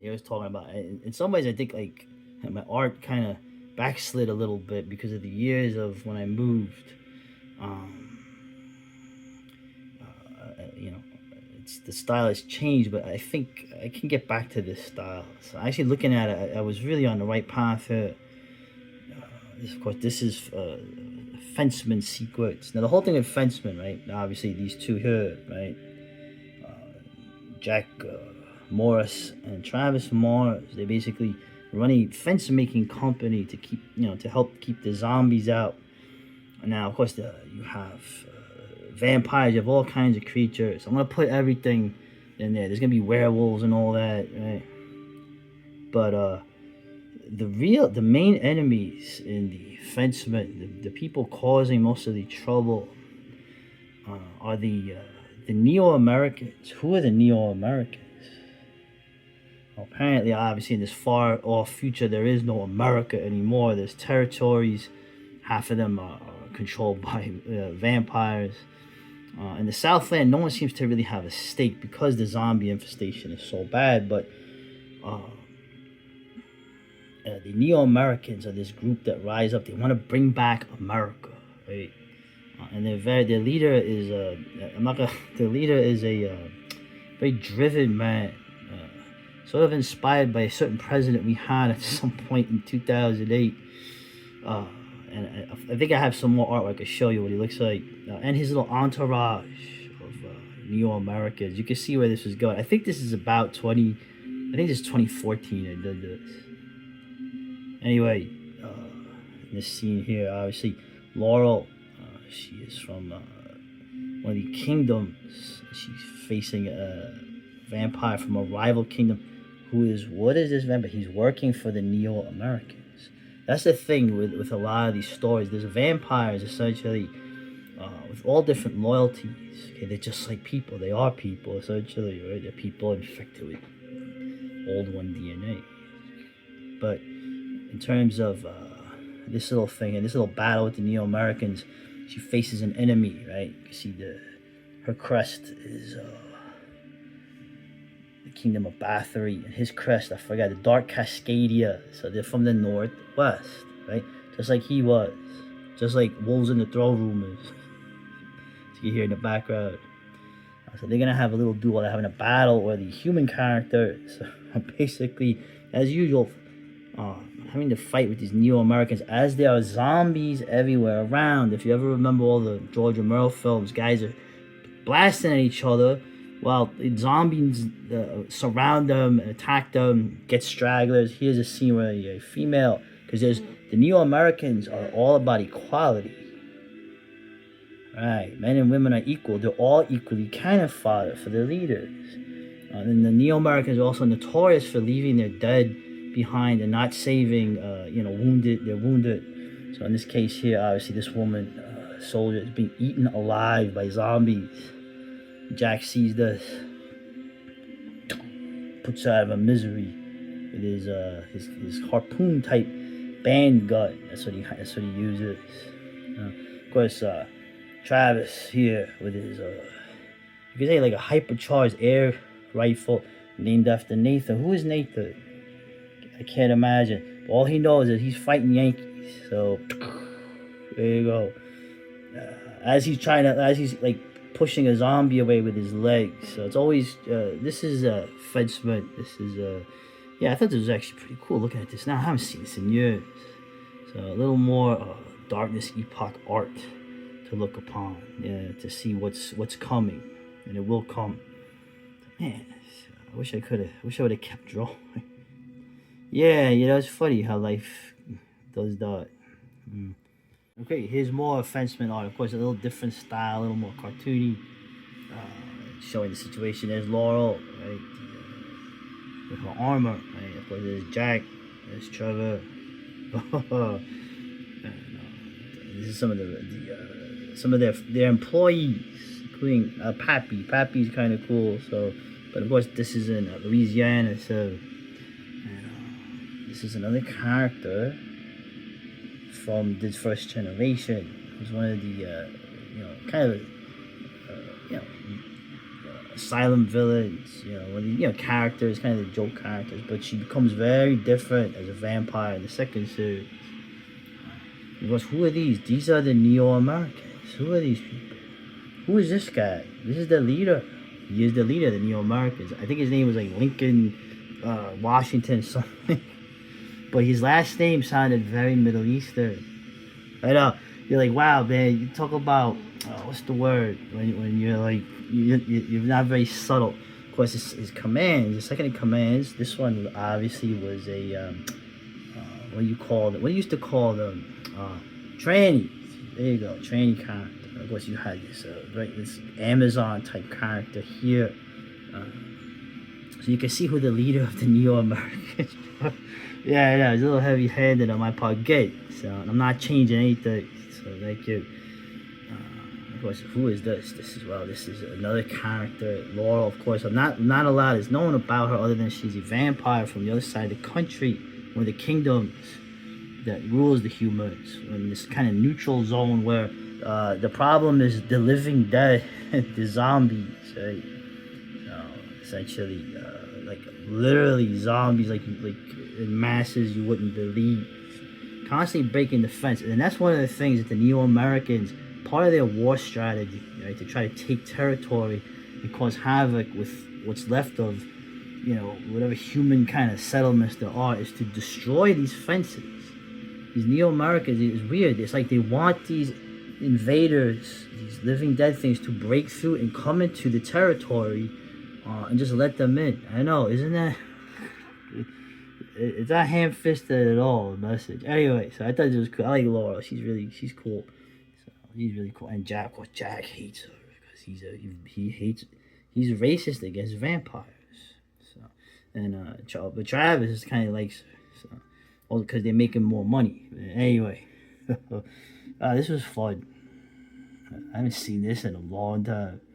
he was talking about. In some ways, I think like my art kind of backslid a little bit because of the years of when I moved. Um, you know, it's the style has changed, but I think I can get back to this style. So actually, looking at it, I was really on the right path here. Of course, this is Fencemen sequence. Now, the whole thing of Fencemen, right? Obviously, these two here, right? Jack Morris and Travis Morris. They basically run a fence making company to keep, to help keep the zombies out. Now, of course, you have vampires. You have all kinds of creatures. I'm gonna put everything in there. There's gonna be werewolves and all that, right? But the main enemies in the Fencemen, the people causing most of the trouble, are the Neo-Americans. Who are the Neo-Americans? Well, apparently, obviously, in this far off future, there is no America anymore. There's territories. Half of them are controlled by vampires. In the Southland, no one seems to really have a stake because the zombie infestation is so bad. But the Neo-Americans are this group that rise up. They want to bring back America, right? And their leader is their leader is a very driven man, sort of inspired by a certain president we had at some point in 2008. And I think I have some more artwork to show you what he looks like, and his little entourage of Neo-Americans. You can see where this is going. I think this is about 20. I think this is 2014. I did this. Anyway, in this scene here, obviously, Laurel, she is from one of the kingdoms. She's facing a vampire from a rival kingdom. What is this vampire? He's working for the Neo-Americans. That's the thing with a lot of these stories. There's vampires, essentially, with all different loyalties. Okay, they're just like people. They are people, essentially, right? They're people infected with old one DNA. But in terms of this little thing and this little battle with the Neo-Americans, she faces an enemy, right? You see her crest is the Kingdom of Bathory, and his crest, I forgot, the Dark Cascadia. So they're from the northwest, right? Just like he was, just like Wolves in the Throne Room is. So you hear in the background. So they're gonna have a little duel. They're having a battle where the human characters are basically, as usual, having to fight with these Neo-Americans as there are zombies everywhere around. If you ever remember all the George Romero films, guys are blasting at each other while zombies surround them and attack them, get stragglers. Here's a scene where a female, because the Neo-Americans are all about equality. Right, men and women are equal. They're all equally cannon fodder for their leaders. And the Neo-Americans are also notorious for leaving their dead behind and not saving, wounded. They're wounded. So in this case here, obviously, this woman, soldier, is being eaten alive by zombies. Jack sees this, puts her out of her misery with his harpoon type band gun. That's what he uses. Of course, Travis here with his you could say like a hypercharged air rifle named after Nathan. Who is Nathan? I can't imagine. All he knows is he's fighting Yankees. So there you go. As he's like pushing a zombie away with his legs. So it's always this is Fencemen. This is I thought this was actually pretty cool. Looking at this now, I haven't seen this in years. So a little more darkness epoch art to look upon, to see what's coming, and it will come. Man, I wish I would have kept drawing. Yeah, it's funny how life does that. Okay, here's more Fencemen art. Of course, a little different style, a little more cartoony, showing the situation. There's Laurel, right, with her armor. Right? Of course, there's Jack, there's Trevor. This is some of their employees, including Pappy. Pappy's kind of cool. So, but of course, this is in Louisiana. So, this is another character from this first generation. Who's one of the kind of silent villains, characters, kind of the joke characters, but she becomes very different as a vampire in the second series. He goes, who are these? These are the Neo-Americans. Who are these people? Who is this guy? This is the leader. He is the leader of the Neo-Americans. I think his name was like Lincoln, Washington, something. But his last name sounded very Middle Eastern. I know. You're like, wow, man. You talk about what's the word when you're like you're not very subtle. Of course, his commands, the second in commands. This one obviously was a what do you call them? What do you used to call them? Trannies. There you go, tranny character. Of course, you had this Amazon type character here. So you can see who the leader of the Neo-Americans. yeah, it's a little heavy-handed on my part. Good. So I'm not changing anything. So thank you. Of course, who is this? This is another character, Laurel. Of course, not a lot is known about her other than she's a vampire from the other side of the country, one of the kingdoms that rules the humans, in this kind of neutral zone where the problem is the living dead, the zombies, right? Essentially, like literally zombies, like in masses you wouldn't believe, constantly breaking the fence. And that's one of the things that the Neo-Americans, part of their war strategy, right, to try to take territory and cause havoc with what's left of, whatever human kind of settlements there are, is to destroy these fences. These Neo-Americans, it's weird. It's like they want these invaders, these living dead things, to break through and come into the territory and just let them in. I know, isn't that... It's not ham-fisted at all, the message. Anyway, so I thought it was cool. I like Laura. She's cool. So he's really cool. And Jack, Jack hates her because he's racist against vampires. So, and but Travis is kind of likes her. So, all because they're making more money. Anyway, this was fun. I haven't seen this in a long time.